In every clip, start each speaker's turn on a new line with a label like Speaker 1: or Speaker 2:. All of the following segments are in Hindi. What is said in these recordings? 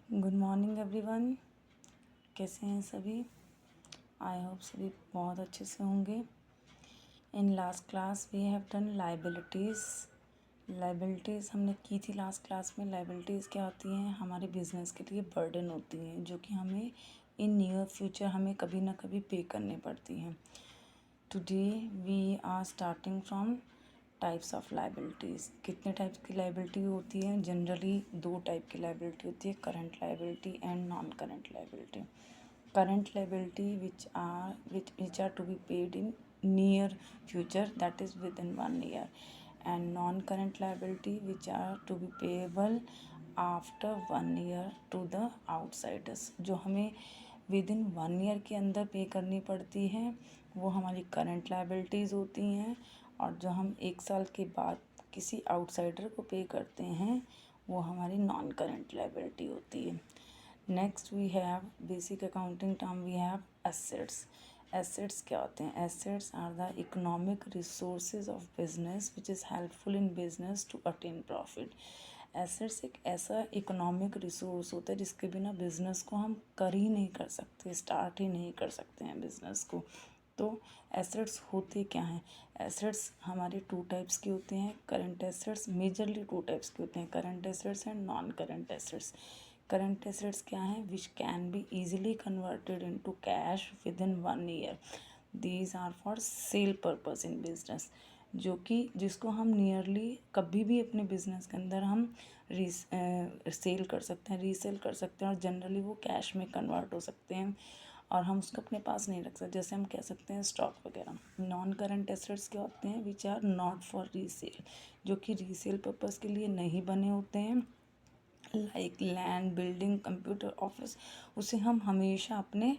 Speaker 1: Good morning everyone. कैसे हैं सभी? आई होप सभी बहुत अच्छे से होंगे। In last class we have done liabilities. Liabilities हमने की थी लास्ट क्लास में। लाइबिलिटीज़ क्या होती हैं? हमारे बिजनेस के लिए बर्डन होती हैं जो कि हमें इन नियर फ्यूचर हमें कभी ना कभी पे करनी पड़ती हैं। Today we are starting from types of liabilities. कितने टाइप्स की लाइबिलिटी होती है? जनरली 2 टाइप की लाइबिलिटी होती है, current liability and non current liability. Current liability which are to be paid in near future, that is within 1 year, and non current liability which are to be payable after 1 year to the outsiders। जो हमें विद इन 1 ईयर के अंदर पे करनी पड़ती हैं वो हमारी करंट लाइबिलिटीज़ होती हैं, और जो हम 1 साल के बाद किसी आउटसाइडर को पे करते हैं वो हमारी नॉन करंट लाइबिलिटी होती है। Next we have basic accounting term, we have assets. Assets क्या होते हैं? Assets are the economic resources of business which is helpful in business to attain profit. Assets एक ऐसा इकोनॉमिक रिसोर्स होता है जिसके बिना बिजनेस को हम कर ही नहीं कर सकते, स्टार्ट ही नहीं कर सकते हैं बिजनेस को। तो एसेट्स होते क्या हैं? एसेट्स हमारे 2 टाइप्स के होते हैं। करंट एसेट्स मेजरली 2 टाइप्स के होते हैं, current assets and non current assets. Current assets क्या हैं? Which can be easily converted into cash within 1 year. These are for sale purpose in business, जो कि जिसको हम नियरली कभी भी अपने बिजनेस के अंदर हम सेल कर सकते हैं, रीसेल कर सकते हैं, और जनरली वो कैश में कन्वर्ट हो सकते हैं और हम उसको अपने पास नहीं रख सकते। जैसे हम कह सकते हैं स्टॉक वगैरह। नॉन करंट एसेट्स क्या होते हैं? Which are not for resale, जो कि रीसेल पर्पस के लिए नहीं बने होते हैं। Like land, building, computer, office, उसे हम हमेशा अपने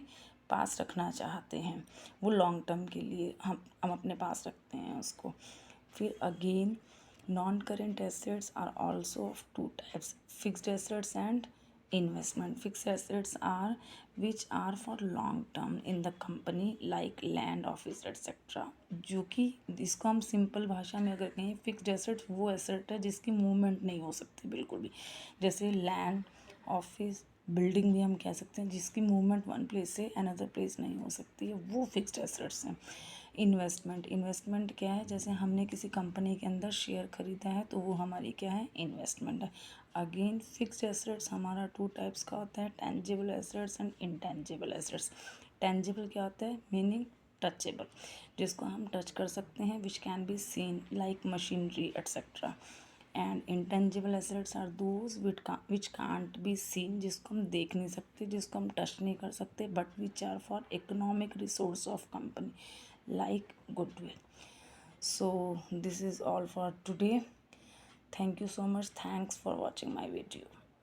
Speaker 1: पास रखना चाहते हैं, वो लॉन्ग टर्म के लिए हम अपने पास रखते हैं उसको। फिर again non current assets are also of 2 types, fixed assets and investment. Fixed assets are which are for long term in the company like land, office etcetera, जो कि इसको हम सिंपल भाषा में अगर कहें, फिक्स्ड एसेट्स वो एसेट है जिसकी मूवमेंट नहीं हो सकती बिल्कुल भी। जैसे लैंड, ऑफिस, बिल्डिंग भी हम कह सकते हैं जिसकी मूवमेंट वन प्लेस से अनदर प्लेस नहीं हो सकती है, वो फिक्स्ड एसेट्स हैं। इन्वेस्टमेंट क्या है? जैसे हमने किसी कंपनी के अंदर शेयर खरीदा है तो वो हमारी क्या है? इन्वेस्टमेंट है। अगेन फिक्स्ड एसेट्स हमारा 2 टाइप्स का होता है, tangible assets and intangible assets. Tangible क्या होता है? मीनिंग टचेबल, जिसको हम टच कर सकते हैं, which can be seen like machinery etcetera. And intangible assets are those which can't be seen, जिसको हम देख नहीं सकते, जिसको हम टच नहीं कर सकते, but which are for economic resource of company like goodwill. So this is all for today. Thank you so much. Thanks for watching my video.